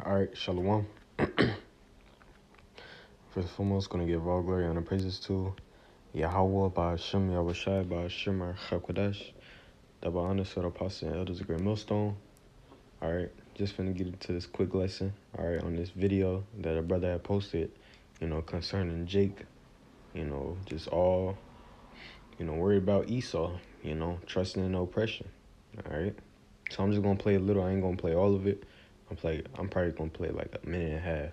Alright, Shalom. First and foremost, going to give all glory and praises to Yahweh, Ba'ashem, Yahushai, Ba'ashem, Chakadash, the honors for the apostles and elders of Great Millstone. Alright, just finna get into this quick lesson, alright, on this video that a brother had posted, concerning Jake, just all, worried about Esau, trusting in oppression, alright? So I'm just going to play a little. I ain't going to play all of it. I'm probably going to play like a minute and a half.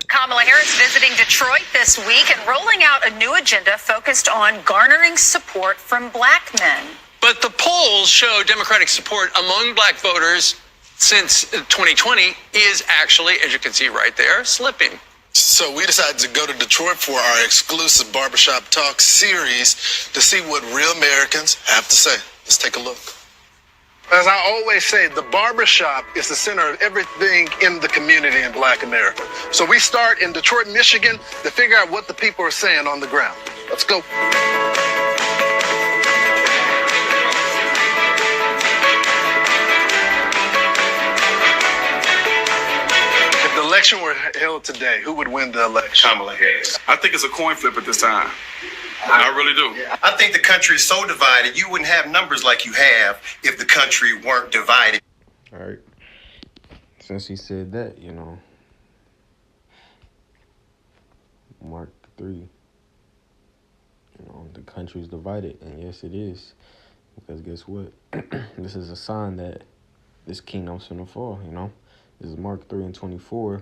Kamala Harris visiting Detroit this week and rolling out a new agenda focused on garnering support from black men. But the polls show Democratic support among black voters since 2020 is actually, as you can see right there, slipping. So we decided to go to Detroit for our exclusive Barbershop Talk series to see what real Americans have to say. Let's take a look. As I always say, the barbershop is the center of everything in the community in Black America. So we start in Detroit, Michigan to figure out what the people are saying on the ground. Let's go. If the election were held today, who would win the election? Kamala Harris. I think it's a coin flip at this time. I really do. I think the country is so divided, you wouldn't have numbers like you have if the country weren't divided. All right. Since he said that, Mark 3, the country's divided. And yes, it is. Because guess what? This is a sign that this kingdom's gonna fall, This is Mark 3 and 24.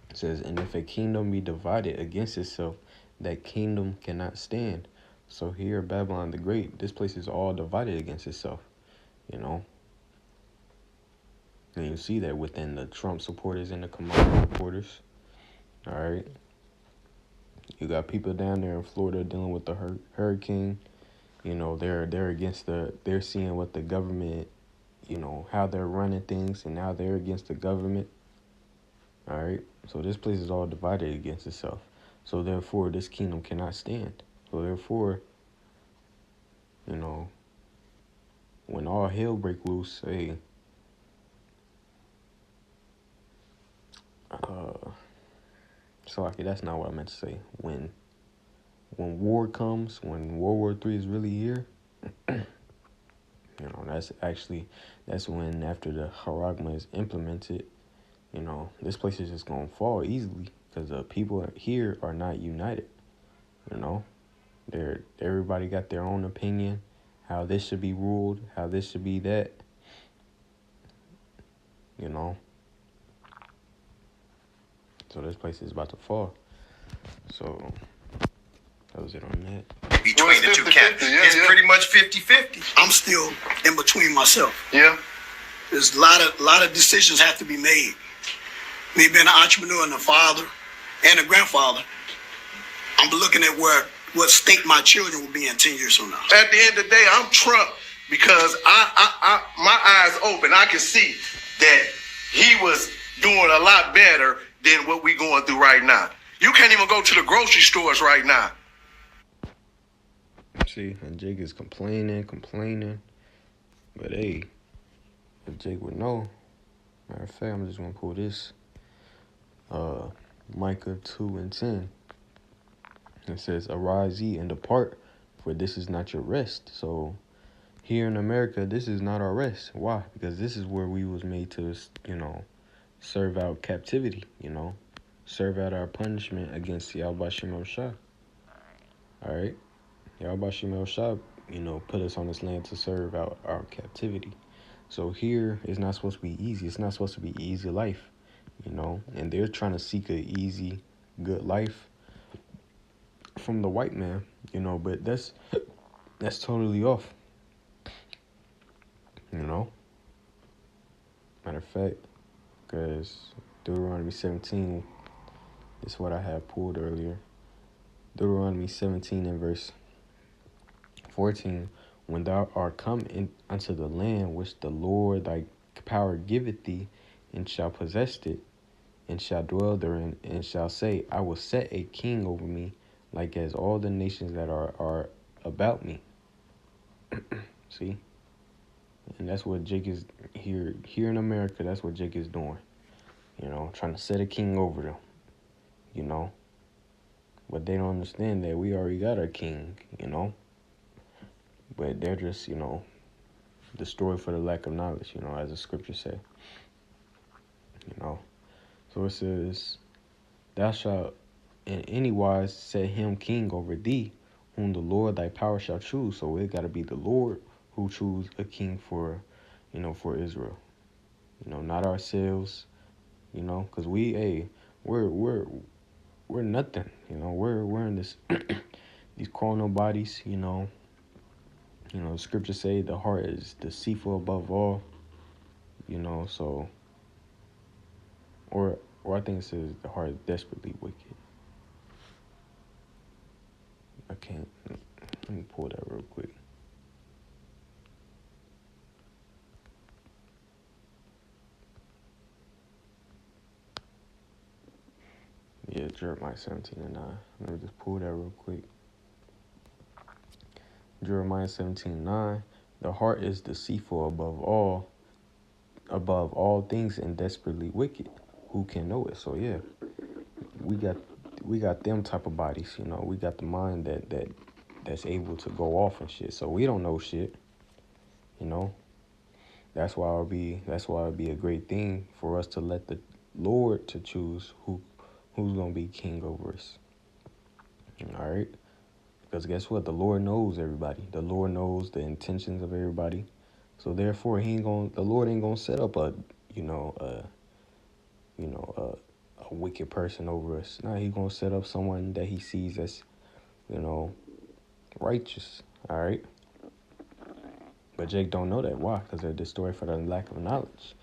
It says, and if a kingdom be divided against itself, that kingdom cannot stand. So here, Babylon the Great, this place is all divided against itself, And you see that within the Trump supporters and the Kamala supporters. All right. You got people down there in Florida dealing with the hurricane. They're against they're seeing what the government, how they're running things, and now they're against the government. All right. So this place is all divided against itself. So therefore, this kingdom cannot stand. So therefore, when all hell break loose, that's not what I meant to say. When war comes, when World War III is really here, that's when, after the Haragma is implemented, this place is just gonna fall easily. Because the people here are not united, Everybody got their own opinion, how this should be ruled, how this should be that, So this place is about to fall. So that was it on that. Between the two camps, it's pretty much 50-50. I'm still in between myself. Yeah. There's a lot of decisions have to be made. Me being an entrepreneur and a father and a grandfather, I'm looking at what state my children will be in 10 years from now. At the end of the day, I'm Trump because my eyes open. I can see that he was doing a lot better than what we going through right now. You can't even go to the grocery stores right now. See, and Jake is complaining. But hey, if Jake would know, matter of fact, I'm just going to pull this. Micah 2 and 10. It says, arise ye and depart, for this is not your rest. So here in America, this is not our rest. Why? Because this is where we was made to, serve out captivity, serve out our punishment against Yahweh Shem Shah. All right? Yahweh Shem Shah, put us on this land to serve out our captivity. So here, it's not supposed to be easy. It's not supposed to be easy life. And they're trying to seek an easy, good life from the white man, but that's totally off, Matter of fact, because Deuteronomy 17 is what I had pulled earlier. Deuteronomy 17 and verse 14, when thou art come in unto the land which the Lord thy power giveth thee, and shall possess it, and shall dwell therein, and shall say, I will set a king over me, like as all the nations that are about me. See? And that's what Jake is here in America. That's what Jake is doing. Trying to set a king over them. But they don't understand that we already got our king. But they're just destroyed for the lack of knowledge. As the scriptures say. So it says, "Thou shalt in any wise set him king over thee, whom the Lord thy power shall choose." So it got to be the Lord who choose a king for Israel. Not ourselves. Because we're nothing. We're in this these carnal bodies. The scriptures say the heart is deceitful above all. So or I think it says the heart is desperately wicked. I can't. Let me pull that real quick. Yeah, Jeremiah 17:9. Let me just pull that real quick. Jeremiah 17:9. The heart is deceitful above all things and desperately wicked. Who can know it? So yeah, we got them type of bodies. We got the mind that's able to go off and shit. So we don't know shit. That's why it'd be a great thing for us to let the Lord to choose who's gonna be king over us. All right. Because guess what? The Lord knows everybody. The Lord knows the intentions of everybody. So therefore, the Lord ain't gonna set up a wicked person over us. Now He's gonna set up someone that He sees as, righteous. All right. But Jake don't know that. Why? Because they're destroyed for the lack of knowledge.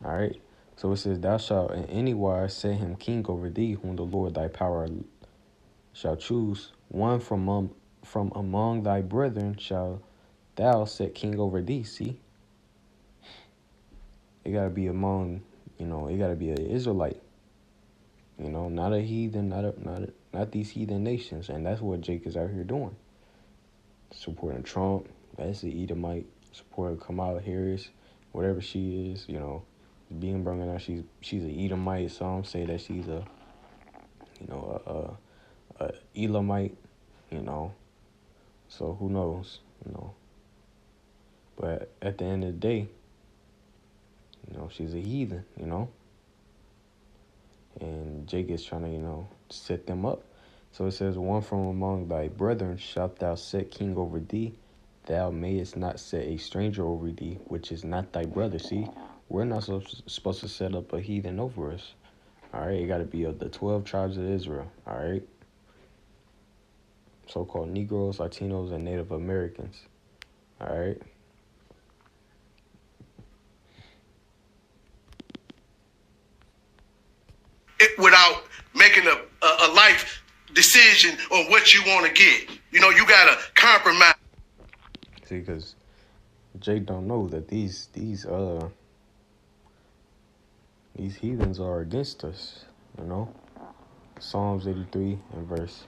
All right. So it says, "Thou shalt in any wise set him king over thee, whom the Lord thy power shall choose. One from among thy brethren shall thou set king over thee." See, it gotta be among, it gotta be an Israelite. Not a heathen, not these heathen nations, and that's what Jake is out here doing. Supporting Trump, that's the Edomite. Supporting Kamala Harris, whatever she is, being brought out. She's an Edomite. Some say that she's a Elamite. So who knows? But at the end of the day, she's a heathen. And Jake is trying to set them up. So it says, "One from among thy brethren shalt thou set king over thee. Thou mayest not set a stranger over thee, which is not thy brother." See, we're not supposed to set up a heathen over us. All right, it got to be of the 12 tribes of Israel. All right, so-called Negroes, Latinos, and Native Americans. All right. Without making a life decision on what you want to get. You got to compromise. See, because Jake don't know that these heathens are against us. Psalms 83 and verse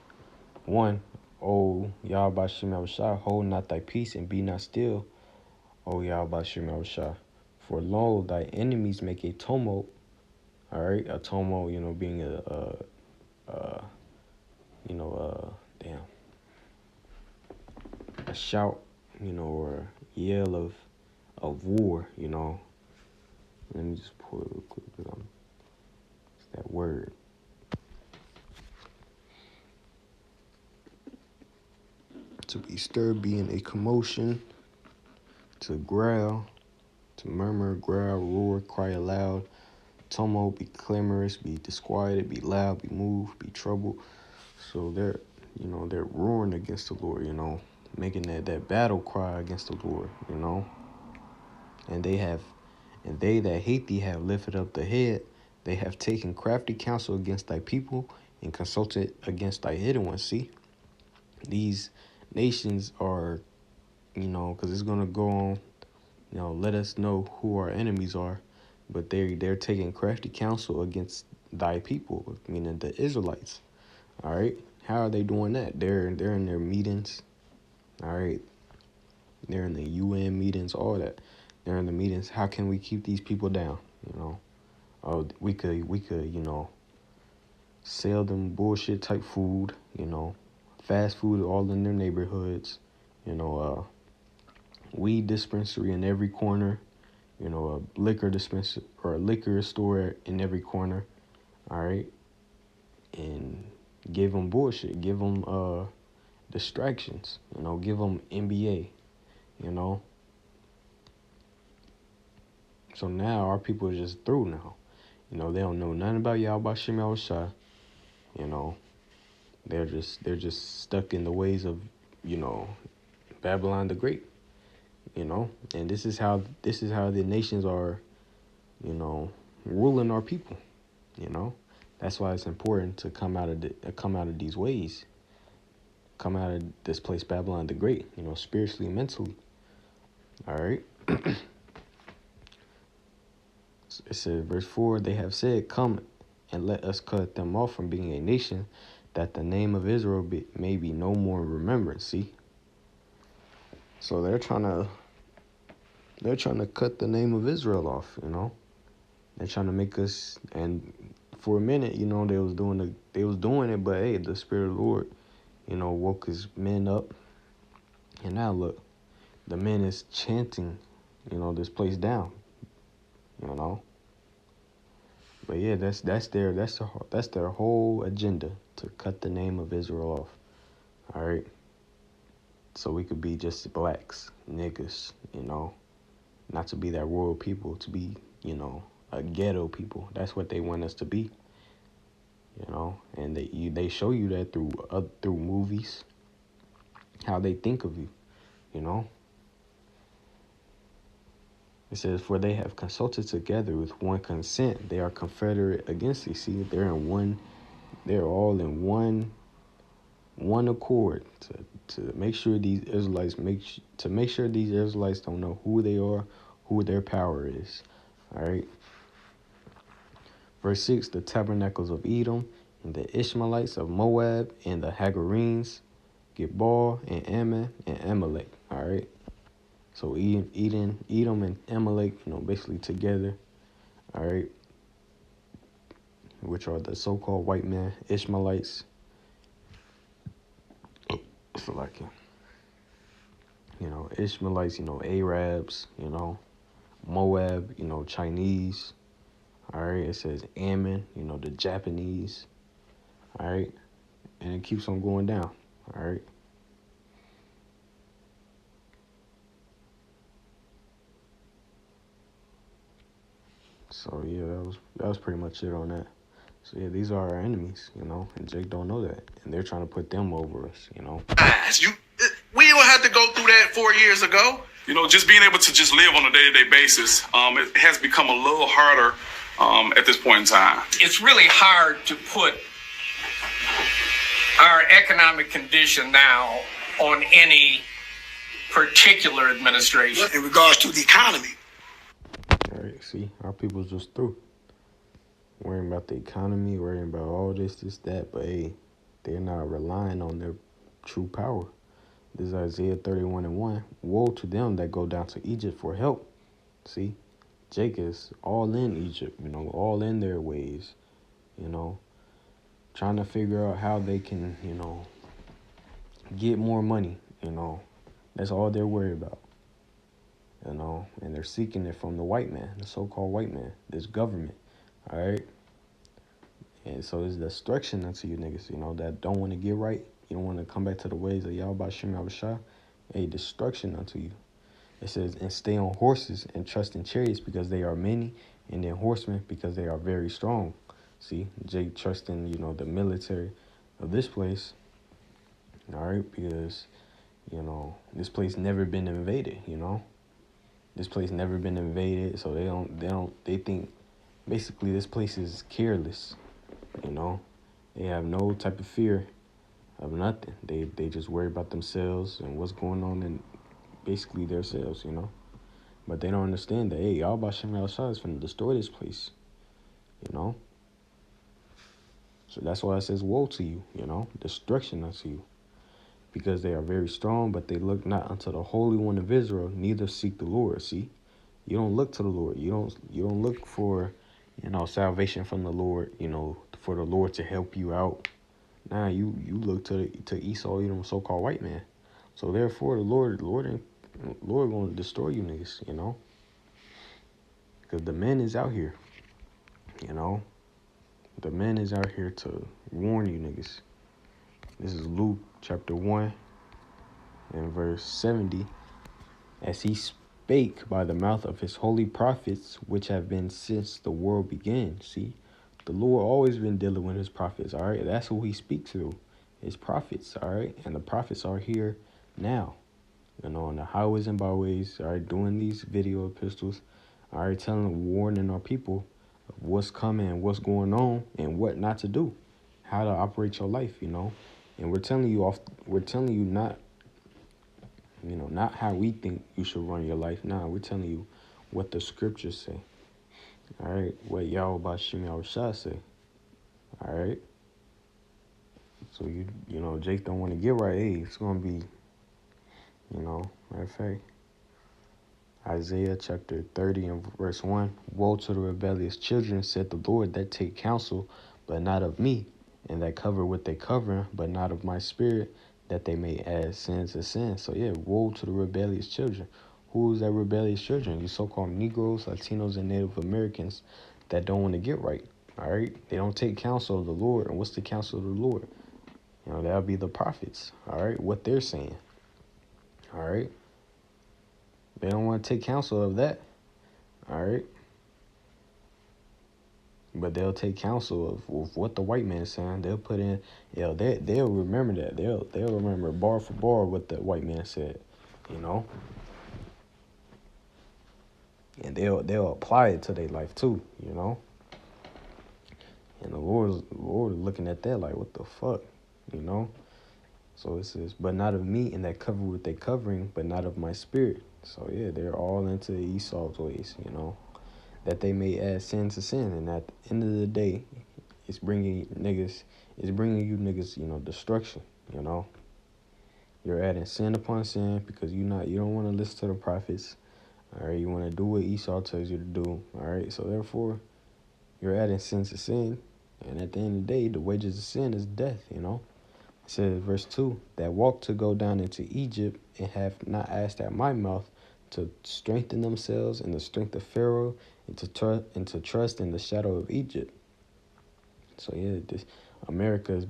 1. "O Yahweh Shem Yahushua, hold not thy peace and be not still, O Yahweh Shem Yahushua. For lo, thy enemies make a tumult." All right, a tumult, being a shout, or yell of war. Let me just pull it real quick because it's that word. To be stirred, being a commotion. To growl, to murmur, growl, roar, cry aloud. Tumult, be clamorous, be disquieted, be loud, be moved, be troubled. So they're roaring against the Lord, making that battle cry against the Lord, And they that hate thee have lifted up the head. They have taken crafty counsel against thy people and consulted against thy hidden ones. See, these nations are, because it's going to go on, let us know who our enemies are. But they're taking crafty counsel against thy people, meaning the Israelites. All right. How are they doing that? They're in their meetings. All right. They're in the UN meetings, all that. during the meetings, how can we keep these people down? Oh, we could, sell them bullshit type food, fast food all in their neighborhoods, weed dispensary in every corner, a liquor dispensary or a liquor store in every corner, all right? And give them bullshit, give them distractions, give them NBA, So now our people are just through now. They don't know nothing about Yahweh Shem Yahushua. They're just stuck in the ways of, Babylon the Great. And this is how the nations are, ruling our people. That's why it's important to come out of these ways, come out of this place Babylon the Great, spiritually and mentally. All right. It says, verse 4, they have said, come and let us cut them off from being a nation, that the name of Israel may be no more in remembrance. See? So they're trying to cut the name of Israel off, They're trying to make us, and for a minute, they was doing it, but hey, the Spirit of the Lord, woke his men up. And now look, the men is chanting, this place down, But yeah, that's their whole agenda, to cut the name of Israel off. All right. So we could be just blacks, niggas, not to be that royal people, to be, a ghetto people. That's what they want us to be. And they show you that through movies, how they think of you, It says, for they have consulted together with one consent. They are confederate against thee. See, they're all in one accord to make sure these Israelites don't know who they are, who their power is. All right. Verse 6, the tabernacles of Edom, and the Ishmaelites of Moab, and the Hagarenes, Gebal, and Ammon, and Amalek. All right. So Edom and Amalek, basically together, all right, which are the so-called white man Ishmaelites. So like, Ishmaelites, Arabs, Moab, Chinese. All right, it says Ammon, the Japanese. All right, and it keeps on going down. All right. So yeah, that was pretty much it on that. So yeah, these are our enemies, and Jake don't know that, and they're trying to put them over us, We don't have to go through that 4 years ago. Just being able to just live on a day-to-day basis, it has become a little harder at this point in time. It's really hard to put our economic condition now on any particular administration. In regards to the economy. All right, see, our people's just through. Worrying about the economy, worrying about all this, that, but hey, they're not relying on their true power. This is Isaiah 31:1. Woe to them that go down to Egypt for help. See, Jake is all in Egypt, all in their ways, trying to figure out how they can, get more money, That's all they're worried about, and they're seeking it from the white man, the so-called white man, this government, all right? And so it's destruction unto you niggas, that don't want to get right. You don't want to come back to the ways of Yahweh Shem Yahushua. A destruction unto you. It says, and stay on horses and trust in chariots because they are many, and in horsemen because they are very strong. See, Jake trusting, the military of this place. All right, because, this place never been invaded, This place never been invaded, so they think basically this place is careless, They have no type of fear of nothing. They just worry about themselves and what's going on in basically themselves, But they don't understand that, hey, Yahweh Shem Yahushua is finna destroy this place, So that's why it says woe to you, destruction unto you. Because they are very strong, but they look not unto the Holy One of Israel, neither seek the Lord, see? You don't look to the Lord. You don't look for, salvation from the Lord, for the Lord to help you out. Nah, you look to Esau, so-called white man. So therefore, the Lord going to destroy you niggas, because the man is out here, the man is out here to warn you niggas. This is Luke chapter 1 and verse 70. As he spake by the mouth of his holy prophets, which have been since the world began. See, the Lord always been dealing with his prophets, all right? That's who he speaks through, his prophets, all right? And the prophets are here now, on the highways and byways, all right, doing these video epistles, all right, warning our people of what's coming and what's going on and what not to do, how to operate your life, And we're telling you not, not how we think you should run your life. Nah, we're telling you what the scriptures say. All right, what Yahweh Bashim Yahushua say. All right. So Jake don't want to get right. Hey, it's gonna be, matter of fact, Isaiah chapter 30 and verse 1. Woe to the rebellious children, said the Lord, that take counsel, but not of me, and that cover what they cover, but not of my spirit, that they may add sin to sin. So yeah, woe to the rebellious children. Who is that rebellious children? You so-called Negroes, Latinos, and Native Americans that don't want to get right. All right, they don't take counsel of the Lord. And what's the counsel of the Lord? That'll be the prophets. All right, what they're saying. All right, they don't want to take counsel of that. All right, but they'll take counsel of what the white man is saying. They'll put in, they'll remember that. They'll remember bar for bar what the white man said, and they'll apply it to their life too, And the Lord is looking at that like, what the fuck, So it says, but not of me, and that cover what they covering, but not of my spirit. So yeah, they're all into Esau's ways, that they may add sin to sin, and at the end of the day, it's bringing you niggas, destruction. You're adding sin upon sin because you don't want to listen to the prophets. All right, you want to do what Esau tells you to do. All right, so therefore, you're adding sin to sin, and at the end of the day, the wages of sin is death. It says, verse 2, that walk to go down into Egypt and have not asked at my mouth to strengthen themselves in the strength of Pharaoh and to trust in the shadow of Egypt. So yeah, America is,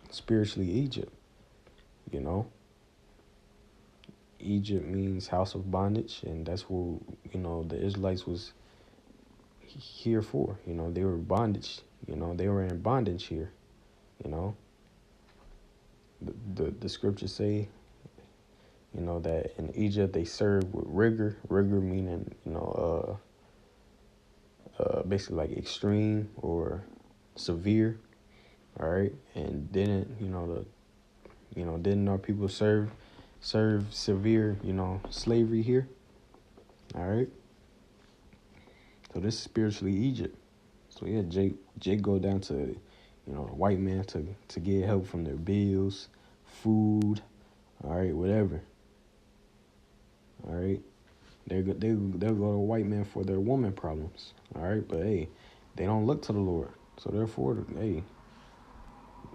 spiritually Egypt. Egypt means house of bondage, and that's what the Israelites was here for. They were bondage. They were in bondage here. The scriptures say, that in Egypt they served with rigor. Rigor meaning, basically like extreme or severe. All right, and didn't our people serve severe, slavery here? All right. So this is spiritually Egypt. So yeah, Jake go down to, the white man to get help from their bills, food, all right, whatever. All right, they'll go to white man for their woman problems. All right, but hey, they don't look to the Lord. So therefore, hey,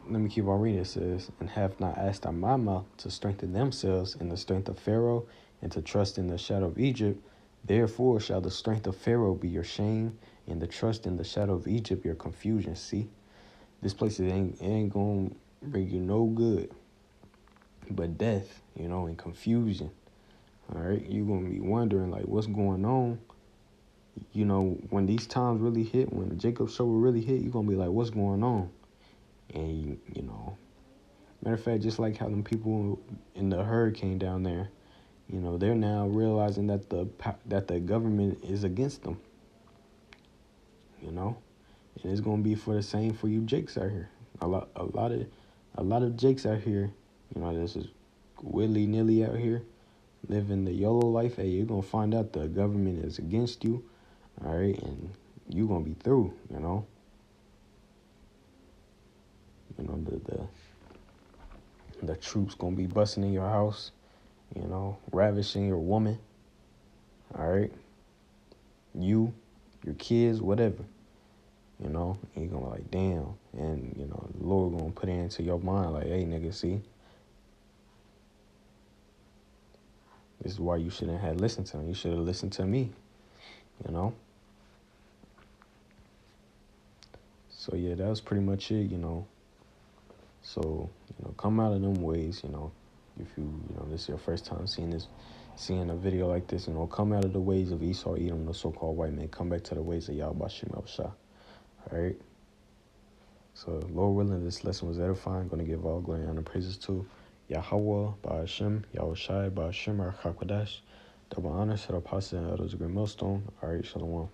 let me keep on reading. It says, and have not asked on my mouth to strengthen themselves in the strength of Pharaoh and to trust in the shadow of Egypt. Therefore shall the strength of Pharaoh be your shame, and the trust in the shadow of Egypt your confusion. See, this place ain't gonna bring you no good, but death, and confusion. All right, you're gonna be wondering like what's going on. When these times really hit, when Jacob's trouble really hit, you're gonna be like, what's going on? And matter of fact, just like how them people in the hurricane down there, they're now realizing that the government is against them. And it's gonna be for the same for you Jakes out here. A lot of Jakes out here, this is willy-nilly out here, living the YOLO life. Hey, you're gonna find out the government is against you, all right, and you're gonna be through. The troops gonna be busting in your house, ravishing your woman, all right, you, your kids, whatever. You know, and you're gonna be like, damn. And, you know, the Lord gonna put it into your mind like, hey, nigga, see? This is why you shouldn't have listened to him. You should have listened to me, you know? So, yeah, that was pretty much it, you know? So, you know, come out of them ways, you know? If you know, this is your first time seeing a video like this, you know, come out of the ways of Esau, Edom, the so-called white man. Come back to the ways of Yahweh Shem Shah. All right? So, Lord willing, this lesson was edifying. Going to give all glory and honor praises to Yahweh, Ba'ashem, Yahweh Shai, Ba'ashem, our Chakwadash. Double honor to the apostle and others, a great millstone. All right, shalom.